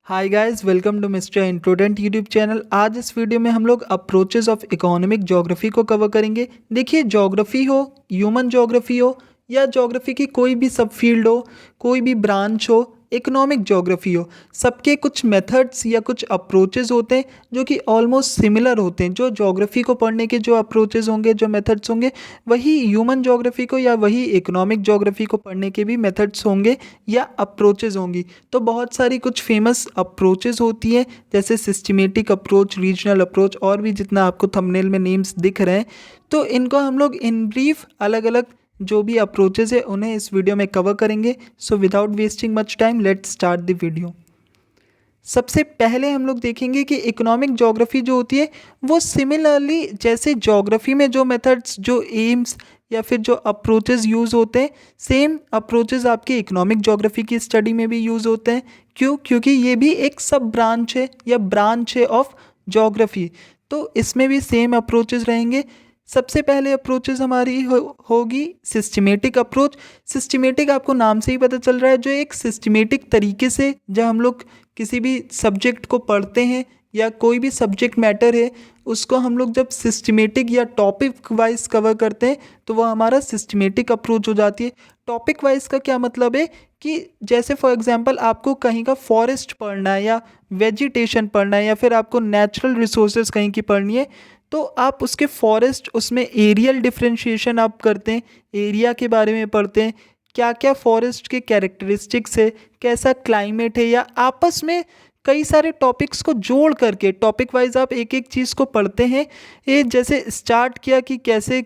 Hi guys, welcome to mister इंट्रोडेंट YouTube channel. आज इस वीडियो में हम लोग अप्रोचेस ऑफ इकोनॉमिक ज्योग्राफी को कवर करेंगे। देखिए, ज्योग्राफी हो, ह्यूमन ज्योग्राफी हो या ज्योग्राफी की कोई भी सब फील्ड हो, कोई भी ब्रांच हो, इकोनॉमिक ज्योग्राफी हो, सबके कुछ मेथड्स या कुछ अप्रोचेस होते हैं जो कि ऑलमोस्ट सिमिलर होते हैं। जो ज्योग्राफी को पढ़ने के जो अप्रोचेस होंगे, जो मेथड्स होंगे, वही ह्यूमन ज्योग्राफी को या वही इकोनॉमिक ज्योग्राफी को पढ़ने के भी मेथड्स होंगे या अप्रोचेस होंगी। तो बहुत सारी कुछ फेमस अप्रोचेस होती हैं, जैसे सिस्टमेटिक अप्रोच, रीजनल अप्रोच, और भी जितना आपको थंबनेल में नेम्स दिख रहे हैं। तो इनको हम लोग इन ब्रीफ अलग अलग जो भी अप्रोचेस है उन्हें इस वीडियो में कवर करेंगे। So without wasting much time, let's start the video. सबसे पहले हम लोग देखेंगे कि इकोनॉमिक ज्योग्राफी जो होती है वो सिमिलरली जैसे ज्योग्राफी में जो मेथड्स, जो एम्स या फिर जो अप्रोचेस यूज़ होते हैं, सेम अप्रोचेस आपके इकोनॉमिक ज्योग्राफी की स्टडी में भी यूज़ होते हैं। क्यों? क्योंकि ये भी एक सब ब्रांच है या ब्रांच है ऑफ ज्योग्राफी। तो इसमें भी सेम अप्रोचेस रहेंगे। सबसे पहले अप्रोचेस हमारी होगी सिस्टमेटिक अप्रोच। सिस्टमेटिक आपको नाम से ही पता चल रहा है, जो एक सिस्टमेटिक तरीके से जब हम लोग किसी भी सब्जेक्ट को पढ़ते हैं या कोई भी सब्जेक्ट मैटर है उसको हम लोग जब सिस्टमेटिक या टॉपिक वाइज कवर करते हैं तो वह हमारा सिस्टमेटिक अप्रोच हो जाती है। टॉपिक वाइज का क्या मतलब है कि जैसे फॉर एग्जांपल आपको कहीं का फॉरेस्ट पढ़ना है या वेजिटेशन पढ़ना है या फिर आपको नेचुरल रिसोर्सेज कहीं की पढ़नी है, तो आप उसके फॉरेस्ट, उसमें एरियल डिफ्रेंशिएशन आप करते हैं, एरिया के बारे में पढ़ते हैं, क्या क्या फॉरेस्ट के कैरेक्टरिस्टिक्स है, कैसा क्लाइमेट है, या आपस में कई सारे टॉपिक्स को जोड़ करके टॉपिक वाइज आप एक एक चीज़ को पढ़ते हैं। ये जैसे स्टार्ट किया कि कैसे,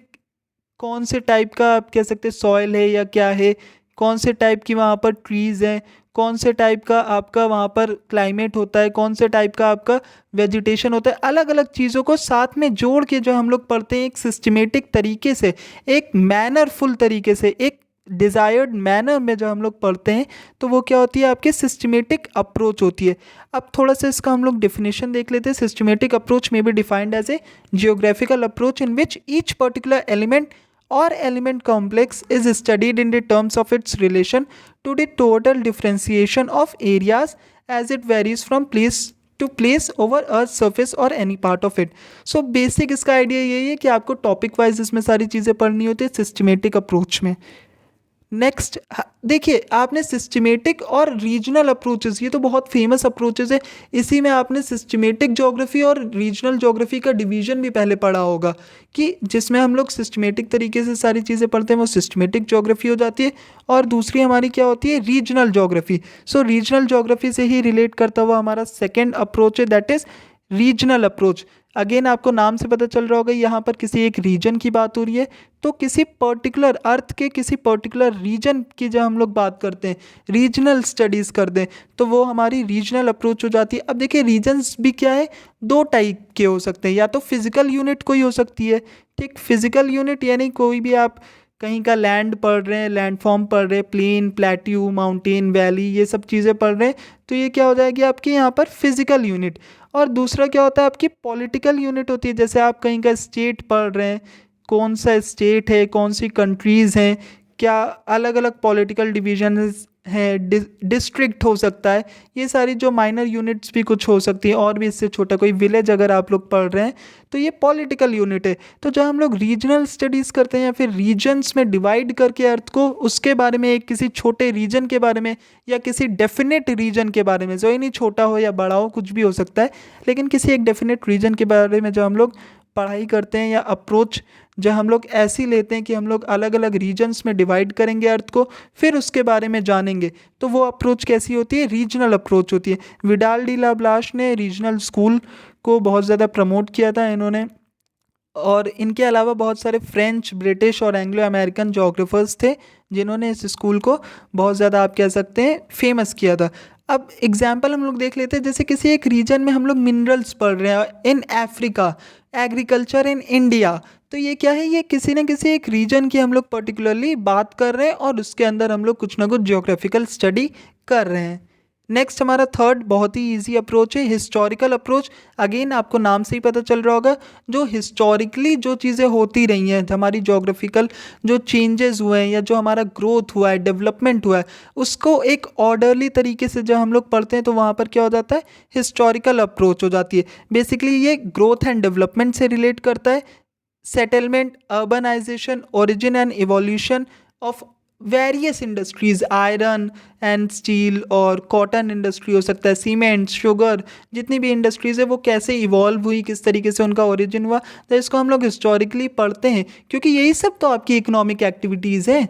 कौन से टाइप का आप कह सकते हैं सॉइल है या क्या है, कौन से टाइप की वहाँ पर ट्रीज़ हैं, कौन से टाइप का आपका वहाँ पर क्लाइमेट होता है, कौन से टाइप का आपका वेजिटेशन होता है, अलग अलग चीज़ों को साथ में जोड़ के जो हम लोग पढ़ते हैं एक सिस्टमेटिक तरीके से, एक मैनरफुल तरीके से, एक डिज़ायर्ड मैनर में जो हम लोग पढ़ते हैं, तो वो क्या होती है, आपकी सिस्टमेटिक अप्रोच होती है। अब थोड़ा सा इसका हम लोग डिफिनेशन देख लेते हैं। सिस्टमेटिक अप्रोच में be defined as a geographical approach in which each particular element or element complex is studied in the terms of its relation to the total differentiation of areas as it varies from place to place over earth's surface or any part of it. So basic इसका idea यही है कि आपको topic wise इसमें सारी चीज़ें पढ़नी होती है सिस्टमेटिक अप्रोच में। नेक्स्ट देखिए, आपने सिस्टमेटिक और रीजनल अप्रोचेस, ये तो बहुत फेमस अप्रोचेस है। इसी में आपने सिस्टमेटिक ज्योग्राफी और रीजनल ज्योग्राफी का डिवीजन भी पहले पढ़ा होगा कि जिसमें हम लोग सिस्टमेटिक तरीके से सारी चीज़ें पढ़ते हैं, वो सिस्टमेटिक ज्योग्राफी हो जाती है, और दूसरी हमारी क्या होती है, रीजनल ज्योग्राफी। सो रीजनल ज्योग्राफी से ही रिलेट करता हुआ हमारा सेकेंड अप्रोच है, that is regional approach. Again आपको नाम से पता चल रहा होगा, यहाँ पर किसी एक रीजन की बात हो रही है, तो किसी पर्टिकुलर अर्थ के किसी पर्टिकुलर रीजन की जब हम लोग बात करते हैं, रीजनल स्टडीज़ करते हैं, तो वो हमारी रीजनल अप्रोच हो जाती है। अब देखिए, रीजन्स भी क्या है, दो टाइप के हो सकते हैं, या तो फिजिकल यूनिट कोई हो सकती है, ठीक, फिजिकल यूनिट यानी कोई भी आप कहीं का लैंड पढ़ रहे हैं, लैंडफॉर्म पढ़ रहे हैं, प्लेन, प्लेट्यू, माउंटेन, वैली, ये सब चीज़ें पढ़ रहे हैं, तो ये क्या हो जाएगी आपकी यहाँ पर फिजिकल यूनिट। और दूसरा क्या होता है, आपकी पॉलिटिकल यूनिट होती है। जैसे आप कहीं का स्टेट पढ़ रहे हैं, कौन सा स्टेट है, कौन सी कंट्रीज़ हैं, क्या अलग अलग पॉलिटिकल डिवीजन हैं, डिस्ट्रिक्ट हो सकता है, ये सारी जो माइनर यूनिट्स भी कुछ हो सकती है, और भी इससे छोटा कोई विलेज अगर आप लोग पढ़ रहे हैं तो ये पॉलिटिकल यूनिट है। तो जब हम लोग रीजनल स्टडीज़ करते हैं या फिर रीजन्स में डिवाइड करके अर्थ को, उसके बारे में, एक किसी छोटे रीजन के बारे में या किसी डेफिनेट रीजन के बारे में, जो ही नहीं छोटा हो या बड़ा हो, कुछ भी हो सकता है, लेकिन किसी एक डेफिनेट रीजन के बारे में जब हम लोग पढ़ाई करते हैं या अप्रोच जब हम लोग ऐसी लेते हैं कि हम लोग अलग अलग रीजन्स में डिवाइड करेंगे अर्थ को, फिर उसके बारे में जानेंगे, तो वो अप्रोच कैसी होती है, रीजनल अप्रोच होती है। विडाल डी ला ब्लाश ने रीजनल स्कूल को बहुत ज़्यादा प्रमोट किया था इन्होंने, और इनके अलावा बहुत सारे फ्रेंच, ब्रिटिश और एंग्लो अमेरिकन जोग्राफर्स थे जिन्होंने इस स्कूल को बहुत ज़्यादा, आप कह सकते हैं, फेमस किया था। अब एग्जाम्पल हम लोग देख लेते हैं, जैसे किसी एक रीजन में हम लोग मिनरल्स पढ़ रहे हैं, in Africa, agriculture in India, तो ये क्या है, ये किसी न किसी एक रीजन की हम लोग पर्टिकुलरली बात कर रहे हैं और उसके अंदर हम लोग कुछ ना कुछ ज्योग्राफिकल स्टडी कर रहे हैं। नेक्स्ट हमारा थर्ड बहुत ही इजी अप्रोच है हिस्टोरिकल अप्रोच। अगेन आपको नाम से ही पता चल रहा होगा, जो हिस्टोरिकली जो चीज़ें होती रही हैं, हमारी जोग्राफिकल जो चेंजेस हुए हैं या जो हमारा ग्रोथ हुआ है, डेवलपमेंट हुआ है, उसको एक ऑर्डरली तरीके से जब हम लोग पढ़ते हैं तो वहाँ पर क्या हो जाता है, हिस्टोरिकल अप्रोच हो जाती है। बेसिकली ये ग्रोथ एंड डेवलपमेंट से रिलेट करता है, settlement, urbanization, origin and evolution of various industries, iron and steel और कॉटन इंडस्ट्री हो सकता है, सीमेंट, शुगर, जितनी भी इंडस्ट्रीज़ है वो कैसे इवॉल्व हुई, किस तरीके से उनका ओरिजिन हुआ, तो इसको हम लोग हिस्टोरिकली पढ़ते हैं, क्योंकि यही सब तो आपकी इकोनॉमिक एक्टिविटीज़ हैं।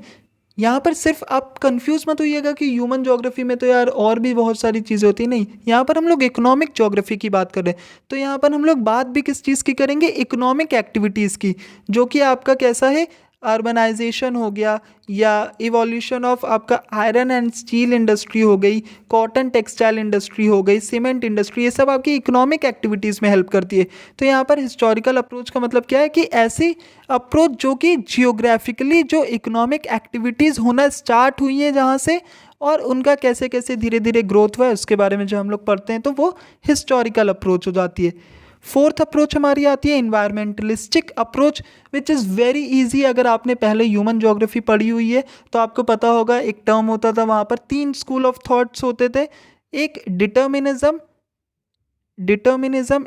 यहाँ पर सिर्फ आप कंफ्यूज मत होइएगा कि ह्यूमन ज्योग्राफी में तो यार और भी बहुत सारी चीज़ें होती नहीं, यहाँ पर हम लोग इकोनॉमिक ज्योग्राफी की बात कर रहे हैं। तो यहाँ पर हम लोग बात भी किस चीज़ की करेंगे, इकोनॉमिक एक्टिविटीज़ की, जो कि आपका कैसा है, अर्बनाइजेशन हो गया, या इवोल्यूशन ऑफ आपका आयरन एंड स्टील इंडस्ट्री हो गई, कॉटन टेक्सटाइल इंडस्ट्री हो गई, सीमेंट इंडस्ट्री, ये सब आपकी इकोनॉमिक एक्टिविटीज़ में हेल्प करती है। तो यहाँ पर हिस्टोरिकल अप्रोच का मतलब क्या है कि ऐसी अप्रोच जो कि जियोग्राफिकली जो इकोनॉमिक एक्टिविटीज़ होना स्टार्ट हुई हैं जहाँ से, और उनका कैसे कैसे धीरे धीरे ग्रोथ हुआ है उसके बारे में जो हम लोग पढ़ते हैं, तो वो हिस्टोरिकल अप्रोच हो जाती है। फोर्थ अप्रोच हमारी आती है environmentalistic approach, which is very easy. अगर आपने पहले ह्यूमन ज्योग्राफी पढ़ी हुई है तो आपको पता होगा, एक टर्म होता था वहाँ पर, तीन स्कूल ऑफ थॉट्स होते थे, एक डिटर्मिनिज्म,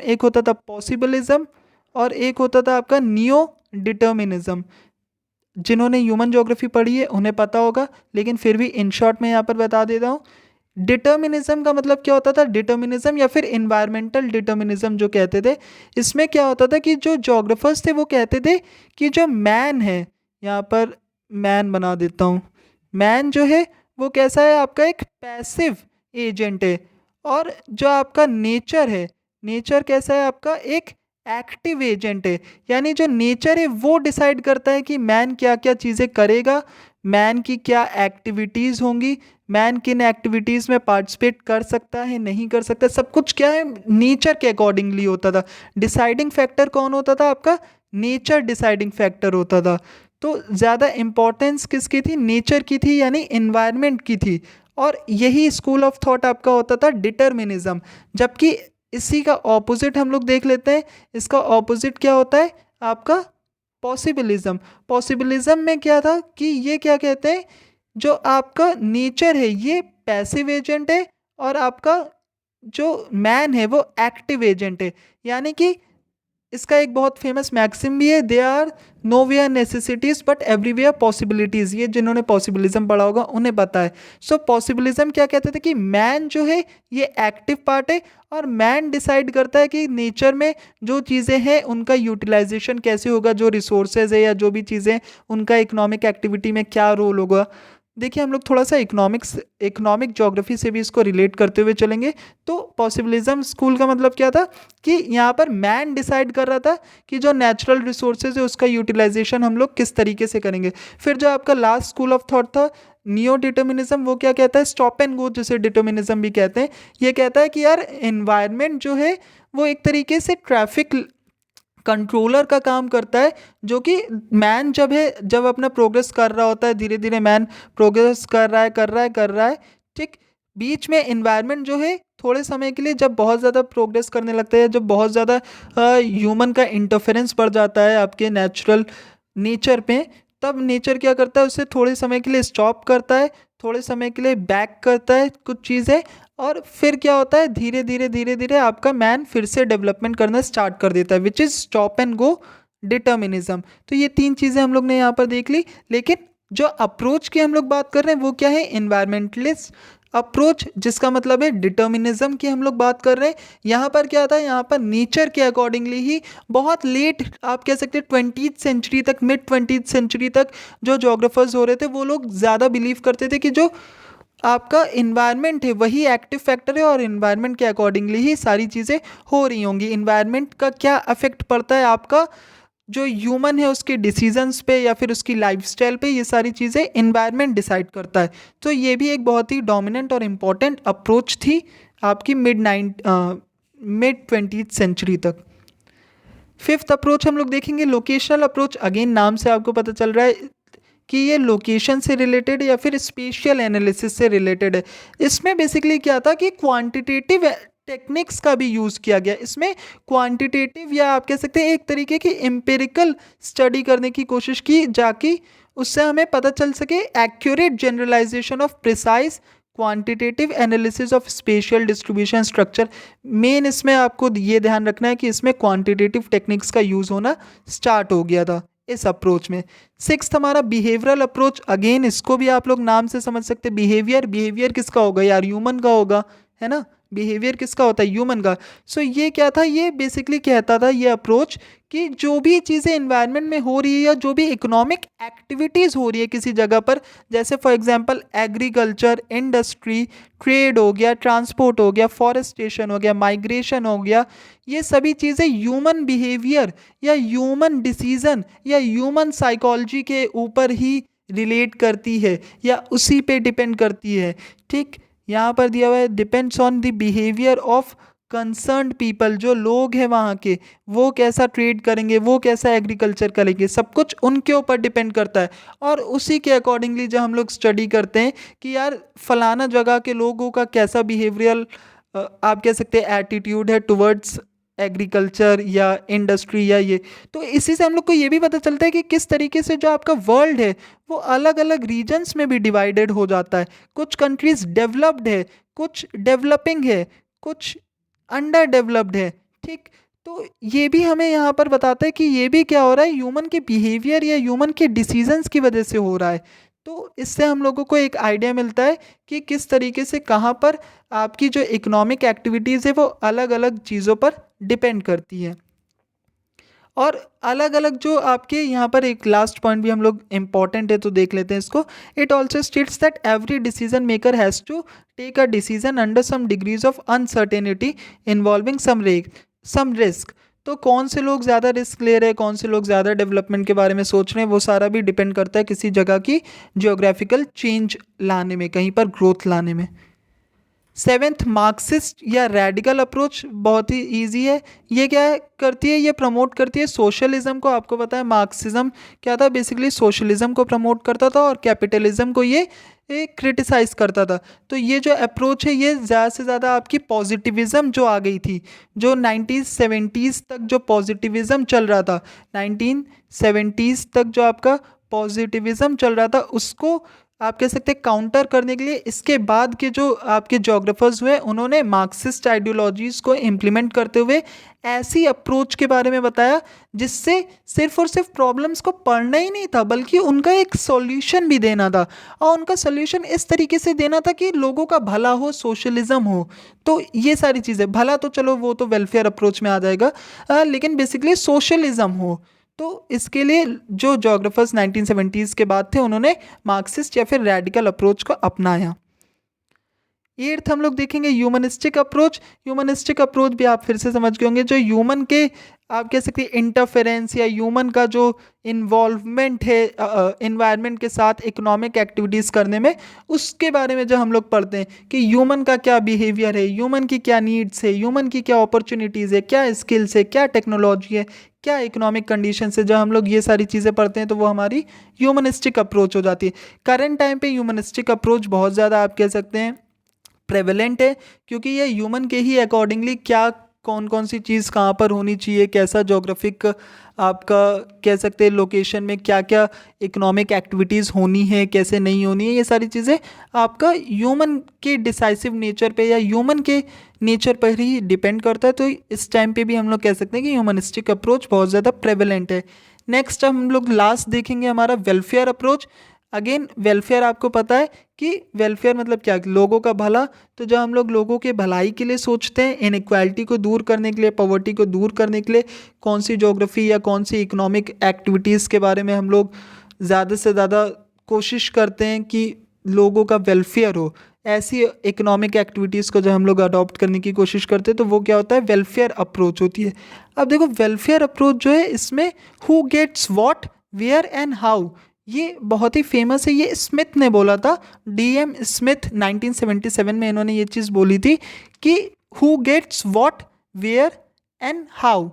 एक होता था पॉसिबलिज्म, और एक होता था आपका नियो डिटर्मिनिज्म। जिन्होंने ह्यूमन ज्योग्राफी पढ़ी है उन्हें पता होगा, लेकिन फिर भी इन शॉर्ट में यहाँ पर बता देता हूँ। डिटर्मिनिज्म का मतलब क्या होता था, डिटर्मिनिज्म या फिर इन्वायरमेंटल डिटर्मिनिज्म जो कहते थे, इसमें क्या होता था कि जो जोग्राफर्स थे वो कहते थे कि जो मैन है, यहाँ पर मैन बना देता हूँ, मैन जो है वो कैसा है, आपका एक पैसिव एजेंट है, और जो आपका नेचर है, नेचर कैसा है, आपका एक एक्टिव एजेंट है। यानी जो नेचर है वो डिसाइड करता है कि मैन क्या क्या चीज़ें करेगा, मैन की क्या एक्टिविटीज़ होंगी, मैन किन एक्टिविटीज़ में पार्टिसिपेट कर सकता है, नहीं कर सकता, सब कुछ क्या है, नेचर के अकॉर्डिंगली होता था। डिसाइडिंग फैक्टर कौन होता था, आपका नेचर डिसाइडिंग फैक्टर होता था। तो ज़्यादा इम्पोर्टेंस किसकी थी, नेचर की थी, यानी इन्वायरमेंट की थी। और यही स्कूल ऑफ थॉट आपका होता था डिटर्मिनिज्म। जबकि इसी का ऑपोजिट हम लोग देख लेते हैं, इसका ऑपोजिट क्या होता है, आपका पॉसिबिलिज्म। पॉसिबिलिज्म में क्या था कि ये क्या कहते हैं, जो आपका नेचर है ये पैसिव एजेंट है, और आपका जो मैन है वो एक्टिव एजेंट है। यानी कि इसका एक बहुत फेमस मैक्सिम भी है, there are no where necessities but everywhere possibilities. ये जिन्होंने पॉसिबिलिज्म पढ़ा होगा उन्हें पता है। सो पॉसिबिलिज्म क्या कहते थे कि मैन जो है ये एक्टिव पार्ट है, और मैन डिसाइड करता है कि नेचर में जो चीज़ें हैं उनका यूटिलाइजेशन कैसे होगा, जो रिसोर्सेज है या जो भी चीज़ें, उनका इकोनॉमिक एक्टिविटी में क्या रोल होगा। देखिए हम लोग थोड़ा सा इकोनॉमिक ज्योग्राफी से भी इसको रिलेट करते हुए चलेंगे। तो पॉसिबिलिज्म स्कूल का मतलब क्या था कि यहाँ पर मैन डिसाइड कर रहा था कि जो नेचुरल रिसोर्सेज है उसका यूटिलाइजेशन हम लोग किस तरीके से करेंगे। फिर जो आपका लास्ट स्कूल ऑफ थॉट था नियो डिटर्मिनिज्म, वो क्या कहता है, स्टॉप एंड गो जिसे डिटर्मिनिज्म भी कहते हैं। ये कहता है कि यार एनवायरनमेंट जो है वो एक तरीके से ट्रैफिक कंट्रोलर का काम करता है, जो कि मैन जब अपना प्रोग्रेस कर रहा होता है, धीरे धीरे मैन प्रोग्रेस कर रहा है, ठीक, बीच में एनवायरनमेंट जो है थोड़े समय के लिए जब बहुत ज़्यादा प्रोग्रेस करने लगता है, जब बहुत ज़्यादा ह्यूमन का इंटरफेरेंस बढ़ जाता है आपके नेचुरल नेचर पे, तब नेचर क्या करता है, उसे थोड़े समय के लिए स्टॉप करता है, थोड़े समय के लिए बैक करता है कुछ चीज़ें, और फिर क्या होता है, धीरे धीरे आपका मैन फिर से डेवलपमेंट करना स्टार्ट कर देता है, which is stop and go determinism. तो ये तीन चीज़ें हम लोग ने यहाँ पर देख ली, लेकिन जो अप्रोच की हम लोग बात कर रहे हैं वो क्या है, इन्वायरमेंटलिस्ट अप्रोच, जिसका मतलब है डिटर्मिनिज्म की हम लोग बात कर रहे हैं। यहाँ पर क्या था, यहाँ पर नेचर के अकॉर्डिंगली ही बहुत लेट, आप कह सकते हैं 20th सेंचुरी तक, मिड 20th सेंचुरी तक जो जोग्राफर्स हो रहे थे वो लोग ज़्यादा बिलीव करते थे कि जो आपका इन्वायरमेंट है वही एक्टिव फैक्टर है, और इन्वायरमेंट के अकॉर्डिंगली ही सारी चीज़ें हो रही होंगी। इन्वायरमेंट का क्या अफेक्ट पड़ता है आपका जो ह्यूमन है उसके डिसीजंस पे या फिर उसकी लाइफस्टाइल पे, ये सारी चीज़ें इन्वायरमेंट डिसाइड करता है। तो ये भी एक बहुत ही डोमिनेंट और इम्पॉर्टेंट अप्रोच थी आपकी मिड 20th सेंचुरी तक। फिफ्थ अप्रोच हम लोग देखेंगे लोकेशनल अप्रोच। अगेन नाम से आपको पता चल रहा है कि ये लोकेशन से रिलेटेड या फिर स्पेशियल एनालिसिस से रिलेटेड है। इसमें बेसिकली क्या था कि क्वांटिटेटिव टेक्निक्स का भी यूज़ किया गया। इसमें क्वांटिटेटिव या आप कह सकते हैं एक तरीके की एम्पिरिकल स्टडी करने की कोशिश की जाकि उससे हमें पता चल सके accurate generalization of precise quantitative analysis of spatial distribution structure. Main इसमें आपको ये ध्यान रखना है कि इसमें क्वांटिटेटिव टेक्निक्स का यूज़ होना स्टार्ट हो गया था इस अप्रोच में। सिक्स्थ हमारा बिहेवियरल अप्रोच। अगेन इसको भी आप लोग नाम से समझ सकते हैं। बिहेवियर किसका होगा यार? ह्यूमन का होगा, है ना। बिहेवियर किसका होता है? ह्यूमन का। सो ये क्या था, ये बेसिकली कहता था ये अप्रोच कि जो भी चीज़ें एनवायरनमेंट में हो रही है या जो भी इकोनॉमिक एक्टिविटीज़ हो रही है किसी जगह पर, जैसे for example agriculture, industry, trade हो गया, ट्रांसपोर्ट हो गया, फॉरेस्टेशन हो गया, माइग्रेशन हो गया, ये सभी चीज़ें ह्यूमन बिहेवियर या ह्यूमन डिसीजन या ह्यूमन साइकोलॉजी के ऊपर ही रिलेट करती है या उसी पे डिपेंड करती है। ठीक, यहाँ पर दिया हुआ है depends on the behaviour of concerned people. जो लोग हैं वहाँ के, वो कैसा ट्रेड करेंगे, वो कैसा एग्रीकल्चर करेंगे, सब कुछ उनके ऊपर डिपेंड करता है। और उसी के अकॉर्डिंगली जब हम लोग स्टडी करते हैं कि यार फलाना जगह के लोगों का कैसा बिहेवियरल आप कह सकते हैं एटीट्यूड है टुवर्ड्स एग्रीकल्चर या इंडस्ट्री या ये, तो इसी से हम लोग को ये भी पता चलता है कि किस तरीके से जो आपका वर्ल्ड है वो अलग अलग रीजन्स में भी डिवाइडेड हो जाता है। कुछ कंट्रीज डेवलप्ड है, कुछ डेवलपिंग है, कुछ अंडर डेवलप्ड है। ठीक, तो ये भी हमें यहाँ पर बताता है कि ये भी क्या हो रहा है, ह्यूमन के बिहेवियर या ह्यूमन के डिसीजंस की वजह से हो रहा है। तो इससे हम लोगों को एक आइडिया मिलता है कि किस तरीके से कहाँ पर आपकी जो इकोनॉमिक एक्टिविटीज़ है वो अलग अलग चीज़ों पर डिपेंड करती है। और अलग अलग जो आपके यहाँ पर एक लास्ट पॉइंट भी हम लोग इम्पॉर्टेंट है तो देख लेते हैं इसको। It also states that every decision maker has to take a decision under some degrees of uncertainty involving some risk. तो कौन से लोग ज़्यादा रिस्क ले रहे हैं, कौन से लोग ज़्यादा डेवलपमेंट के बारे में सोच रहे हैं, वो सारा भी डिपेंड करता है किसी जगह की जियोग्राफिकल चेंज लाने में, कहीं पर ग्रोथ लाने में। सेवेंथ मार्क्सिस्ट या रेडिकल अप्रोच बहुत ही इजी है। ये क्या करती है, ये प्रमोट करती है सोशलिज्म को। आपको पता है मार्क्सिज्म क्या था, बेसिकली सोशलिज्म को प्रमोट करता था और कैपिटलिज्म को ये क्रिटिसाइज करता था। तो ये जो अप्रोच है ये ज़्यादा से ज़्यादा आपकी पॉजिटिविज्म जो आ गई थी, जो 1970s तक जो पॉजिटिविज्म चल रहा था, 1970s तक जो आपका पॉजिटिविज्म चल रहा था उसको आप कह सकते हैं काउंटर करने के लिए इसके बाद के जो आपके जोग्राफर्स हुए उन्होंने मार्क्सिस्ट आइडियोलॉजीज़ को इम्प्लीमेंट करते हुए ऐसी अप्रोच के बारे में बताया जिससे सिर्फ और सिर्फ प्रॉब्लम्स को पढ़ना ही नहीं था बल्कि उनका एक सॉल्यूशन भी देना था। और उनका सॉल्यूशन इस तरीके से देना था कि लोगों का भला हो, सोशलिज्म हो। तो ये सारी चीज़ें, भला तो चलो वो तो वेलफेयर अप्रोच में आ जाएगा, लेकिन बेसिकली सोशलिज्म हो। तो इसके लिए जो जोग्राफर्स 1970s के बाद थे उन्होंने मार्क्सिस्ट या फिर रेडिकल अप्रोच को अपनाया। एट्थ हम लोग देखेंगे ह्यूमनिस्टिक अप्रोच। ह्यूमनिस्टिक अप्रोच भी आप फिर से समझ गए होंगे, जो ह्यूमन के आप कह सकते हैं इंटरफेरेंस या ह्यूमन का जो इन्वॉल्वमेंट है इन्वायरमेंट के साथ इकोनॉमिक एक्टिविटीज़ करने में, उसके बारे में जब हम लोग पढ़ते हैं कि ह्यूमन का क्या बिहेवियर है, ह्यूमन की क्या नीड्स है, ह्यूमन की क्या अपॉर्चुनिटीज़ है, क्या स्किल्स है, क्या टेक्नोलॉजी है, क्या इकोनॉमिक कंडीशन है, जब हम लोग ये सारी चीज़ें पढ़ते हैं तो वो हमारी ह्यूमनिस्टिक अप्रोच हो जाती है। करंट टाइम पे ह्यूमनिस्टिक अप्रोच बहुत ज़्यादा आप कह सकते हैं प्रेवलेंट है, क्योंकि ये ह्यूमन के ही अकॉर्डिंगली क्या कौन कौन सी चीज़ कहाँ पर होनी चाहिए, कैसा जोग्राफिक आपका कह सकते हैं लोकेशन में क्या क्या इकोनॉमिक एक्टिविटीज़ होनी है, कैसे नहीं होनी है, ये सारी चीज़ें आपका ह्यूमन के डिसाइसिव नेचर पे या ह्यूमन के नेचर पर ही डिपेंड करता है। तो इस टाइम पे भी हम लोग कह सकते हैं कि ह्यूमनिस्टिक अप्रोच बहुत ज़्यादा प्रेवलेंट है। नेक्स्ट हम लोग लास्ट देखेंगे हमारा वेलफेयर अप्रोच। अगेन वेलफेयर आपको पता है कि वेलफेयर मतलब क्या, लोगों का भला। तो जब हम लोग लोगों के भलाई के लिए सोचते हैं, इनइक्वालिटी को दूर करने के लिए, पॉवर्टी को दूर करने के लिए, कौन सी ज्योग्राफी या कौन सी इकोनॉमिक एक्टिविटीज़ के बारे में हम लोग ज़्यादा से ज़्यादा कोशिश करते हैं कि लोगों का वेलफेयर हो, ऐसी इकोनॉमिक एक्टिविटीज़ को जब हम लोग अडॉप्ट करने की कोशिश करते हैं तो वो क्या होता है, वेलफेयर अप्रोच होती है। अब देखो वेलफेयर अप्रोच जो है इसमें who gets what, where and how, ये बहुत ही फेमस है। ये स्मिथ ने बोला था, DM स्मिथ 1977 में इन्होंने ये चीज़ बोली थी कि who gets what, where and how.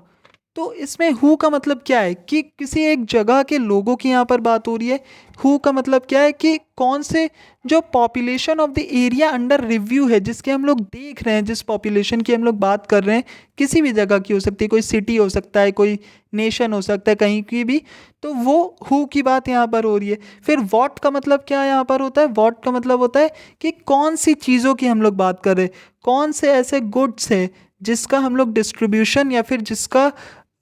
तो इसमें हु का मतलब क्या है कि किसी एक जगह के लोगों की यहाँ पर बात हो रही है। हु का मतलब क्या है कि कौन से जो population of the area under review है, जिसके हम लोग देख रहे हैं, जिस पॉपुलेशन की हम लोग बात कर रहे हैं, किसी भी जगह की हो सकती है, कोई सिटी हो सकता है, कोई नेशन हो सकता है, कहीं की भी। तो वो हु की बात यहाँ पर हो रही है। फिर वॉट का मतलब क्या यहाँ पर होता है? वॉट का मतलब होता है कि कौन सी चीज़ों की हम लोग बात कर रहे हैं, कौन से ऐसे गुड्स हैं जिसका हम लोग डिस्ट्रीब्यूशन, या फिर जिसका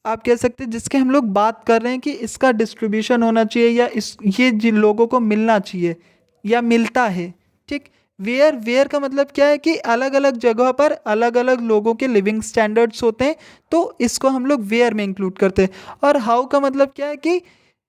आप कह सकते हैं जिसके हम लोग बात कर रहे हैं कि इसका डिस्ट्रीब्यूशन होना चाहिए, या इस ये जिन लोगों को मिलना चाहिए या मिलता है। ठीक। वेयर, वेयर का मतलब क्या है कि अलग अलग जगह पर अलग अलग लोगों के लिविंग स्टैंडर्ड्स होते हैं, तो इसको हम लोग वेयर में इंक्लूड करते हैं। और हाउ का मतलब क्या है कि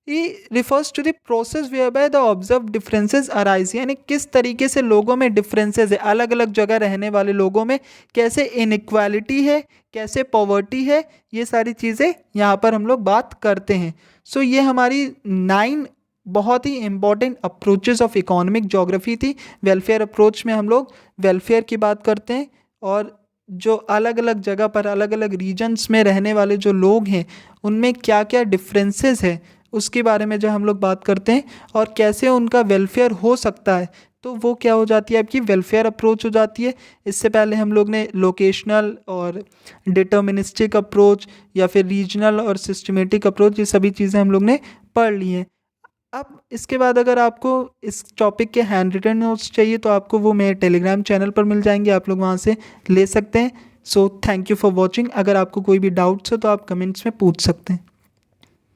he refers to the process whereby the observe differences arise, यानी किस तरीके से लोगों में डिफरेंसेस है, अलग अलग जगह रहने वाले लोगों में कैसे इनइक्वालिटी है, कैसे पॉवर्टी है, ये सारी चीज़ें यहाँ पर हम लोग बात करते हैं। सो ये हमारी 9 बहुत ही important approaches of economic geography थी। वेलफेयर अप्रोच में हम लोग वेलफेयर की बात करते हैं, और जो अलग अलग जगह पर अलग अलग रीजन्स में रहने वाले जो लोग हैं उनमें क्या क्या डिफरेंसेस है उसके बारे में जो हम लोग बात करते हैं, और कैसे उनका वेलफेयर हो सकता है। तो वो क्या हो जाती है, आपकी वेलफेयर अप्रोच हो जाती है। इससे पहले हम लोग ने लोकेशनल और डिटर्मिनिस्टिक अप्रोच, या फिर रीजनल और सिस्टमेटिक अप्रोच, ये सभी चीज़ें हम लोग ने पढ़ ली हैं। अब इसके बाद अगर आपको इस टॉपिक के हैंड रिटन नोट्स चाहिए तो आपको वो मेरे टेलीग्राम चैनल पर मिल जाएंगे, आप लोग वहाँ से ले सकते हैं। So thank you for watching. अगर आपको कोई भी डाउट्स हो तो आप कमेंट्स में पूछ सकते हैं।